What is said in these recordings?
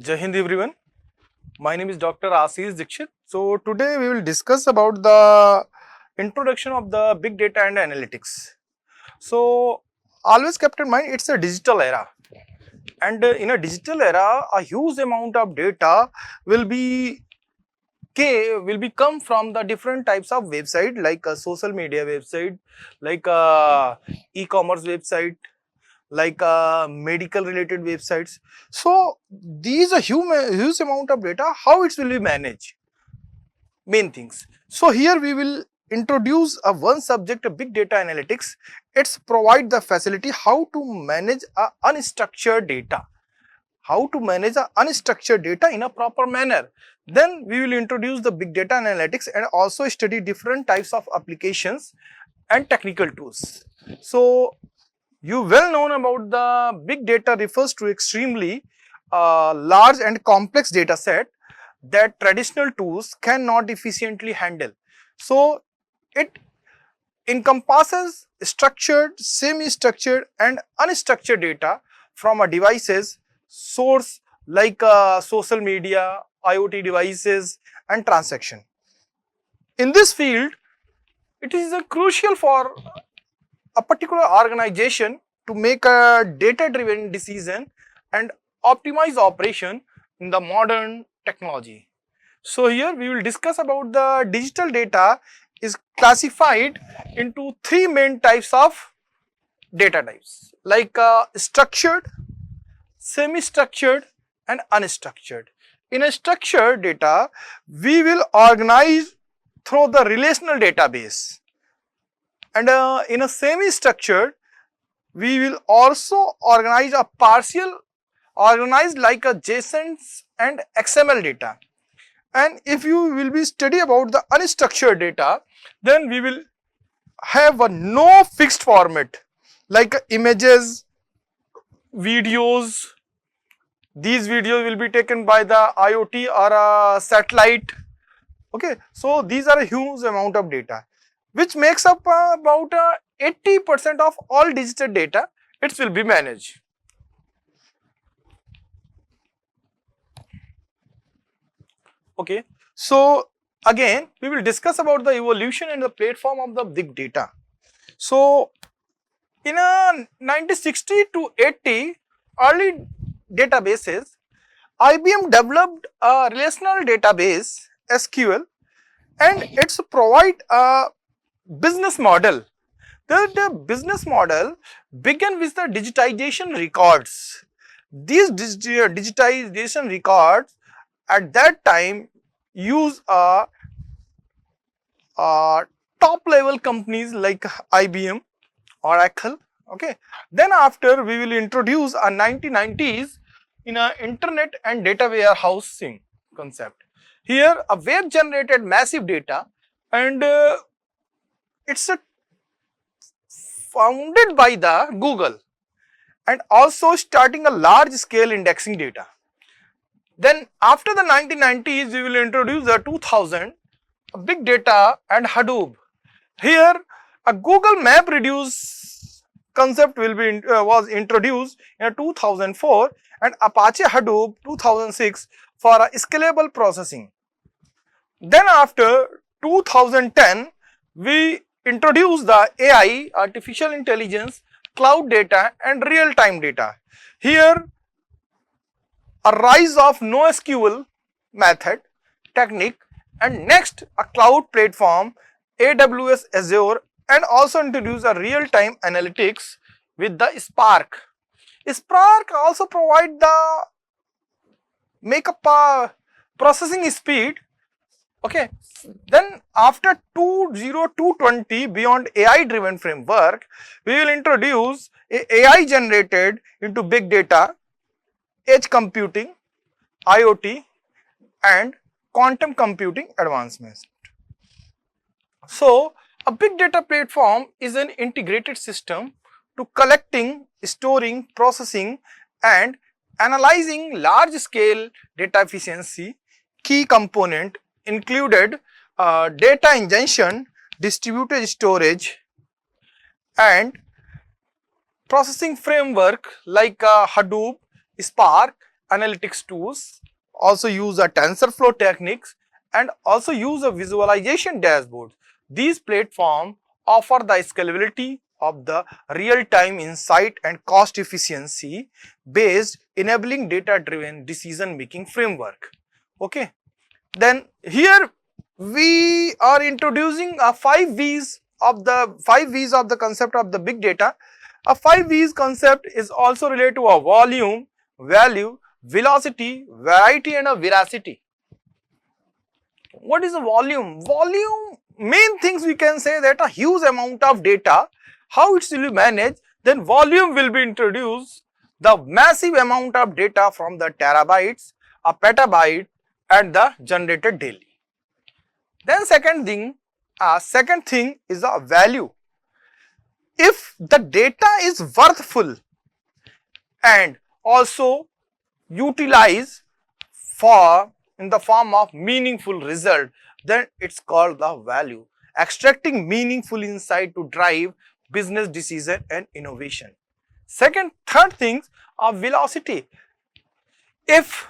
Jai Hind everyone. My name is Dr. Ashish Dixit. So today we will discuss about the introduction of the big data and analytics. So always kept in mind it's a digital era, and in a digital era a huge amount of data will be come from the different types of website, like a social media website, like a e-commerce website, like medical related websites. So these are huge amount of data. How it will be managed? Main things. So here we will introduce a one subject, a big data analytics. It's provide the facility how to manage a unstructured data. How to manage a unstructured data in a proper manner. Then we will introduce the big data analytics and also study different types of applications and technical tools. So you well known about the big data refers to extremely large and complex data set that traditional tools cannot efficiently handle. So it encompasses structured, semi-structured and unstructured data from a devices source like social media, IoT devices and transaction. In this field, it is crucial for a particular organization to make a data-driven decision and optimize operation in the modern technology. So here we will discuss about the digital data is classified into three main types of data types, like structured, semi-structured and unstructured. In a structured data, we will organize through the relational database, and in a semi-structured, we will also organize a partial organized like a JSON and XML data. And if you will be study about the unstructured data, then we will have a no fixed format like images, videos. These videos will be taken by the IoT or a satellite. Okay, so these are a huge amount of data, which makes up about 80% of all digital data. It will be managed. Okay, so again we will discuss about the evolution and the platform of the big data. So in a 1960 to 80 early databases, IBM developed a relational database SQL, and it's provide a business model. The business model began with the digitization records. These digitization records at that time use top level companies like IBM, Oracle. Okay. Then after we will introduce a 1990s in a internet and data warehousing concept. Here a web generated massive data, and it's founded by the Google, and also starting a large scale indexing data. Then after the 1990s, we will introduce the 2000 big data and Hadoop. Here a Google Map reduce concept will be was introduced in 2004, and Apache Hadoop 2006 for a scalable processing. Then after 2010, we introduced the AI, artificial intelligence, cloud data and real-time data. Here a rise of NoSQL method, technique, and next a cloud platform AWS Azure, and also introduce a real-time analytics with the Spark. Spark also provide the processing speed. Okay, then after 2020 beyond AI driven framework, we will introduce AI generated into big data, edge computing, IoT and quantum computing advancements. So a big data platform is an integrated system to collecting, storing, processing and analyzing large scale data efficiency. Key component included data ingestion, distributed storage and processing framework like Hadoop, Spark analytics tools, also use a TensorFlow techniques, and also use a visualization dashboard. These platforms offer the scalability of the real-time insight and cost efficiency based, enabling data-driven decision-making framework. Okay. Then here we are introducing a 5 V's of the concept of the big data. A 5 V's concept is also related to a volume, value, velocity, variety, and a veracity. What is a volume? Volume, main things we can say that a huge amount of data, how it will be managed, then volume will be introduced, the massive amount of data from the terabytes, a petabyte, and the generated daily. Then second thing is a value. If the data is worthful and also utilized for in the form of meaningful result, then it's called the value. Extracting meaningful insight to drive business decision and innovation. Third thing are velocity. If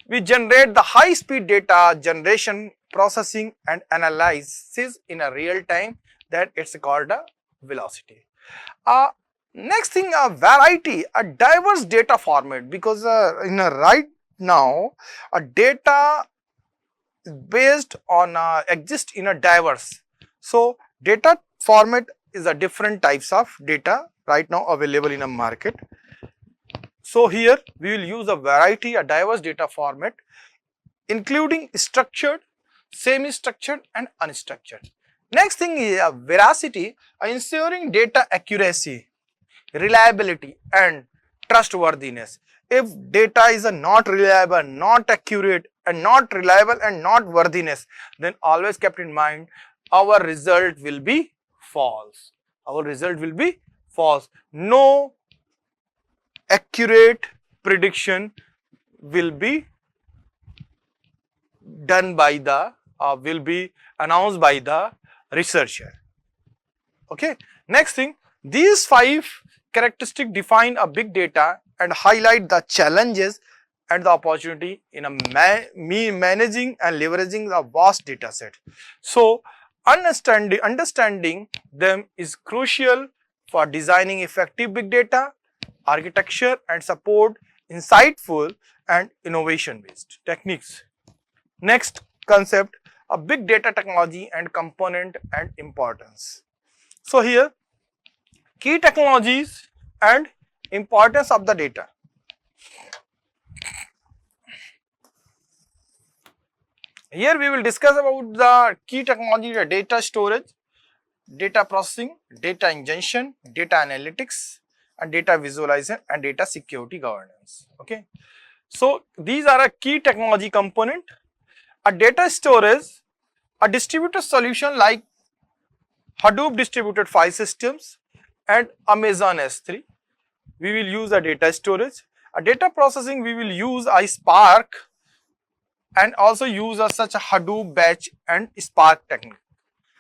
we generate the high speed data generation, processing and analysis in a real time, that it's called a velocity. Next thing, a variety, a diverse data format, because right now a data is based on exist in a diverse. So data format is a different types of data right now available in a market. So here we will use a variety, a diverse data format, including structured, semi-structured and unstructured. Next thing is veracity, ensuring data accuracy, reliability and trustworthiness. If data is not reliable, not accurate and not reliable and not worthiness, then always kept in mind our result will be false. Our result will be false. No accurate prediction will be done by the will be announced by the researcher. Okay. Next thing, these 5 characteristics define a big data and highlight the challenges and the opportunity in managing and leveraging the vast data set. So understanding them is crucial for designing effective big data architecture and support insightful and innovation based techniques. Next concept, a big data technology and component and importance. So here key technologies and importance of the data. Here we will discuss about the key technology, the data storage, data processing, data ingestion, data analytics and data visualization and data security governance. Okay. So these are a key technology component. A data storage, a distributed solution like Hadoop distributed file systems and Amazon S3. We will use a data storage. A data processing, we will use a Spark and also use such a Hadoop batch and Spark technique.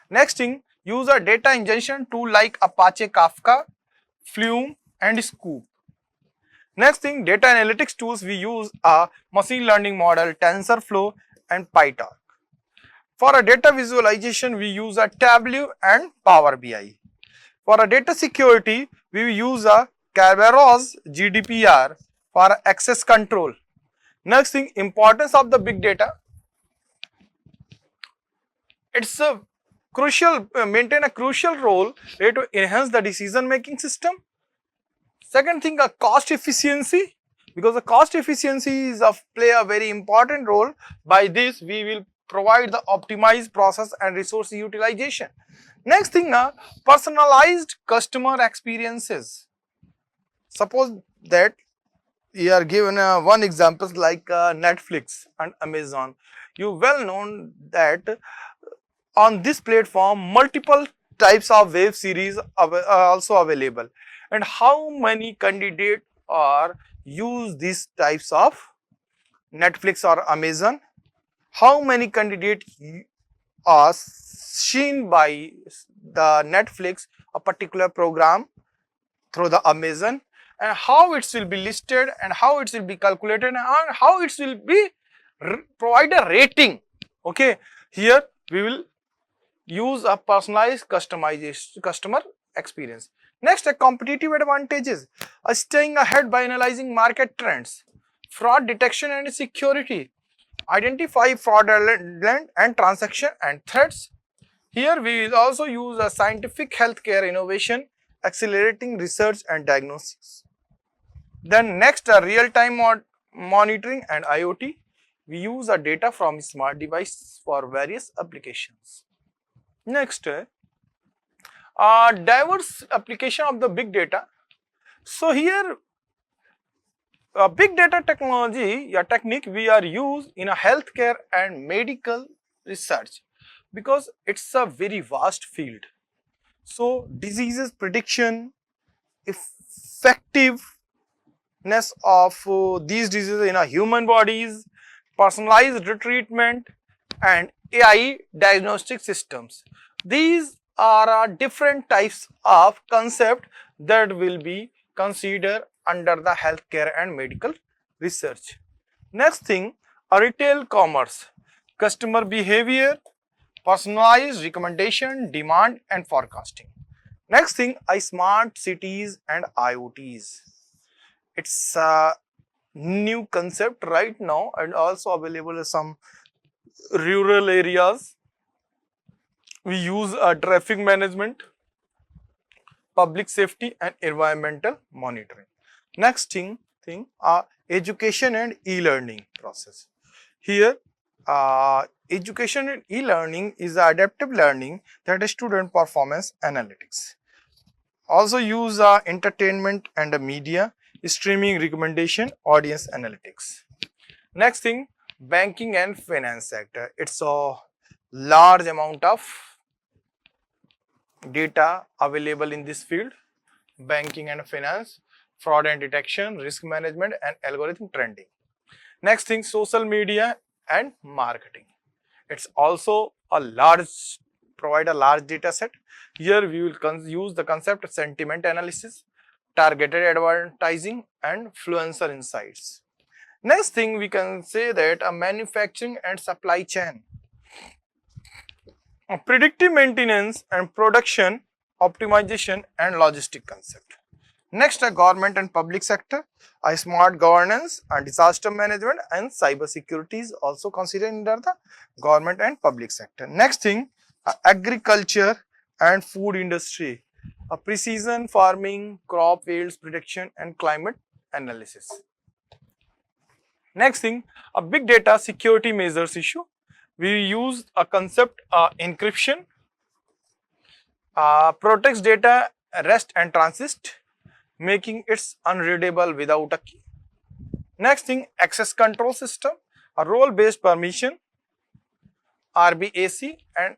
Next thing, use a data ingestion tool like Apache Kafka, Flume and Scoop. Next thing, data analytics tools, we use a machine learning model, TensorFlow and PyTorch. For a data visualization, we use a Tableau and Power BI. For a data security, we will use a Kerberos GDPR for access control. Next thing, importance of the big data. It's a crucial, maintain a crucial role to enhance the decision making system. Second thing, a cost efficiency, because the cost efficiency is play a very important role. By this we will provide the optimized process and resource utilization. Next thing, personalized customer experiences. Suppose that you are given one example like Netflix and Amazon. You well known that on this platform multiple types of web series are also available, and how many candidates are use these types of Netflix or Amazon, how many candidates are seen by the Netflix a particular program through the Amazon, and how it will be listed and how it will be calculated and how it will be provide a rating. Okay, here we will use a personalized customization customer experience. Next, a competitive advantages, staying ahead by analyzing market trends, fraud detection and security, identify fraudulent and transaction and threats. Here we will also use a scientific healthcare innovation, accelerating research and diagnosis. Then next, a real-time monitoring and IoT. We use a data from smart devices for various applications. Next, diverse application of the big data. So here, big data technology, technique we are used in a healthcare and medical research because it's a very vast field. So diseases prediction, effectiveness of these diseases in our human bodies, personalized treatment and AI diagnostic systems. These are different types of concept that will be considered under the healthcare and medical research. Next thing, a retail commerce, customer behavior, personalized recommendation, demand and forecasting. Next thing, smart cities and IoTs. It's a new concept right now and also available in some rural areas. We use traffic management, public safety and environmental monitoring. Next thing education and e-learning process. Here education and e-learning is adaptive learning, that is student performance analytics. Also use entertainment and media, streaming recommendation, audience analytics. Next thing, banking and finance sector. It's a large amount of data available in this field. Banking and finance, fraud and detection, risk management and algorithm trending. Next thing, social media and marketing. It's also a large, provide a large data set. Here we will use the concept of sentiment analysis, targeted advertising and influencer insights. Next thing, we can say that a manufacturing and supply chain, a predictive maintenance and production optimization and logistic concept. Next, a government and public sector, a smart governance and disaster management and cyber security is also considered under the government and public sector. Next thing, agriculture and food industry, a precision farming, crop yields prediction and climate analysis. Next thing, a big data security measures issue. We use a concept encryption, protects data rest and transit, making it unreadable without a key. Next thing, access control system, a role-based permission, RBAC and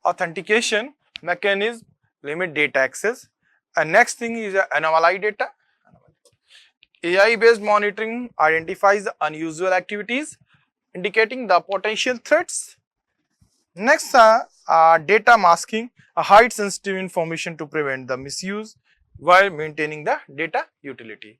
authentication mechanism limit data access. And next thing is anomaly data. AI-based monitoring identifies the unusual activities, indicating the potential threats. Next, data masking, hide sensitive information to prevent the misuse while maintaining the data utility.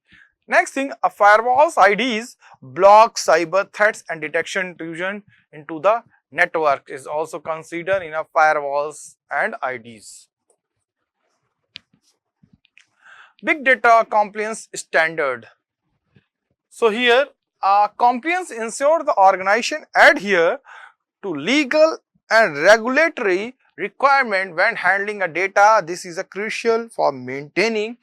Next thing, firewalls IDs block cyber threats and detection intrusion into the network is also considered in a firewalls and IDs. Big data compliance standard. So here, compliance ensure the organization adhere to legal and regulatory requirement when handling a data. This is a crucial for maintaining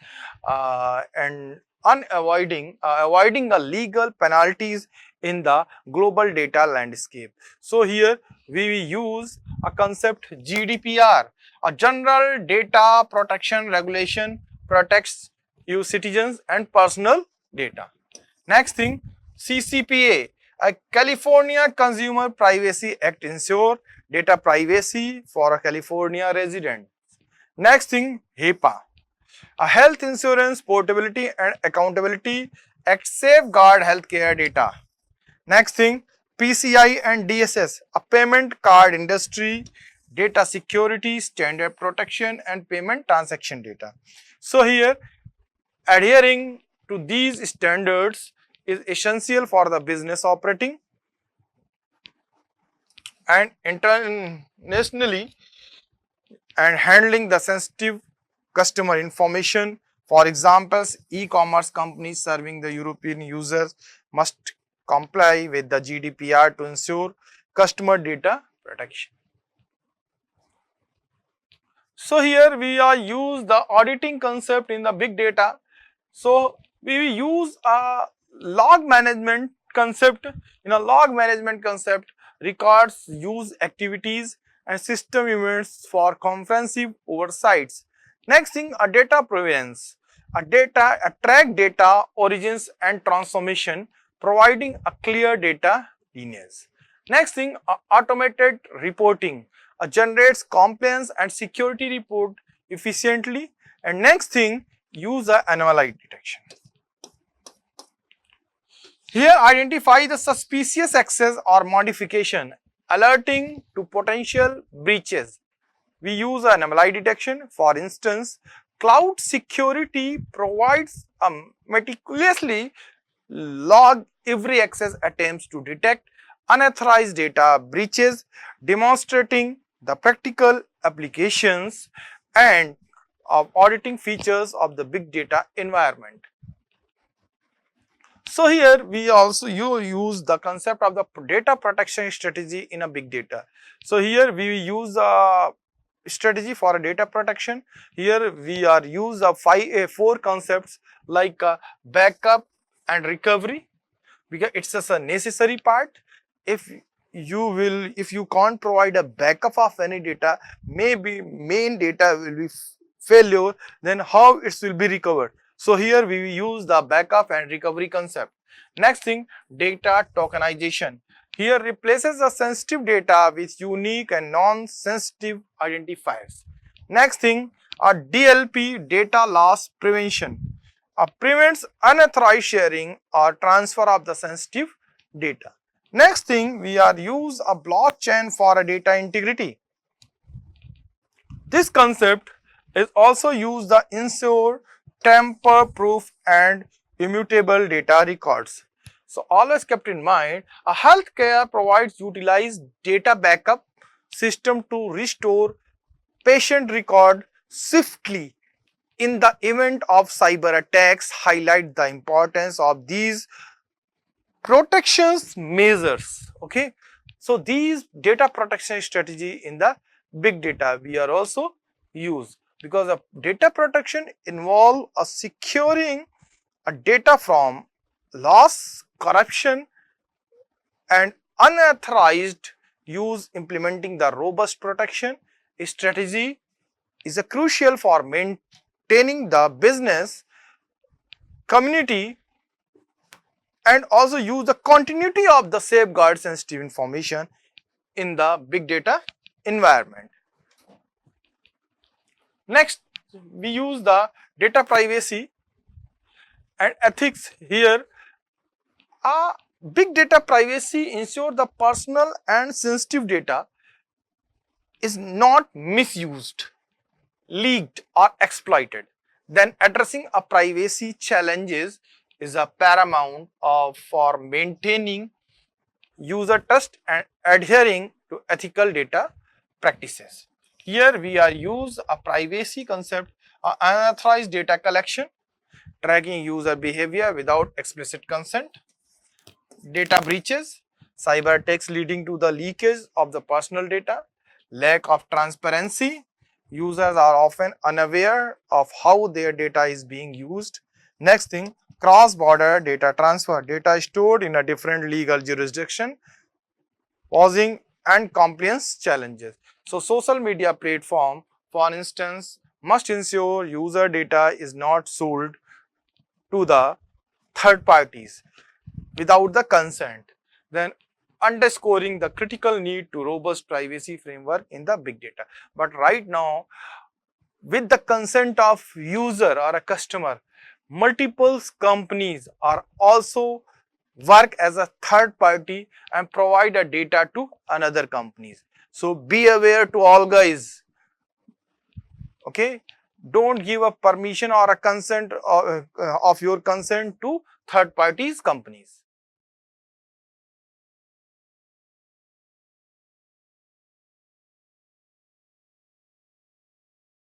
and avoiding the legal penalties in the global data landscape. So here we use a concept GDPR, a General Data Protection Regulation, protects you citizens and personal data. Next thing, CCPA, a California Consumer Privacy Act ensure data privacy for a California resident. Next thing, HIPAA, a Health Insurance Portability and Accountability Act safeguard healthcare data. Next thing, PCI and DSS, a payment card industry, data security, standard protection and payment transaction data. So here Adhering to these standards is essential for the business operating and internationally and handling the sensitive customer information. For examples, e-commerce companies serving the European users must comply with the GDPR to ensure customer data protection. So here we are use the auditing concept in the big data. So we will use a log management concept. In a log management concept, records use activities and system events for comprehensive oversights. Next thing, a data provenance. A track data origins and transformation, providing a clear data lineage. Next thing, automated reporting. Generates compliance and security report efficiently. And next thing, use the anomaly detection. Here identify the suspicious access or modification, alerting to potential breaches. We use anomaly detection. For instance, cloud security provides a meticulously log every access attempts to detect unauthorized data breaches, demonstrating the practical applications and of auditing features of the big data environment. So here we also use the concept of the data protection strategy in a big data. So here we use a strategy for a data protection. Here we are use of four concepts like backup and recovery, because it's just a necessary part. If you can't provide a backup of any data, maybe main data will be failure, then how it will be recovered. So here we use the backup and recovery concept. Next thing, data tokenization. Here replaces the sensitive data with unique and non-sensitive identifiers. Next thing, a DLP, data loss prevention. Prevents unauthorized sharing or transfer of the sensitive data. Next thing, we are use a blockchain for a data integrity. This concept is also used to ensure tamper-proof and immutable data records. So always kept in mind, a healthcare provides utilized data backup system to restore patient record swiftly in the event of cyber attacks. Highlight the importance of these protections measures. Okay, so these data protection strategy in the big data we are also use, because of data protection involve a securing a data from loss, corruption and unauthorized use. Implementing the robust protection strategy is a crucial for maintaining the business community and also use the continuity of the safeguard sensitive information in the big data environment. Next, we use the data privacy and ethics. Here, big data privacy ensure the personal and sensitive data is not misused, leaked or exploited. Then addressing a privacy challenges is a paramount for maintaining user trust and adhering to ethical data practices. Here we are use a privacy concept, unauthorized data collection, tracking user behavior without explicit consent, data breaches, cyber attacks leading to the leakage of the personal data, lack of transparency. Users are often unaware of how their data is being used. Next thing, cross-border data transfer. Data stored in a different legal jurisdiction, posing and compliance challenges. So social media platform, for instance, must ensure user data is not sold to the third parties without the consent, then underscoring the critical need to robust privacy framework in the big data. But right now, with the consent of user or a customer, multiple companies are also work as a third party and provide a data to another companies. So be aware to all guys. Okay, don't give a permission or a consent of your consent to third parties companies.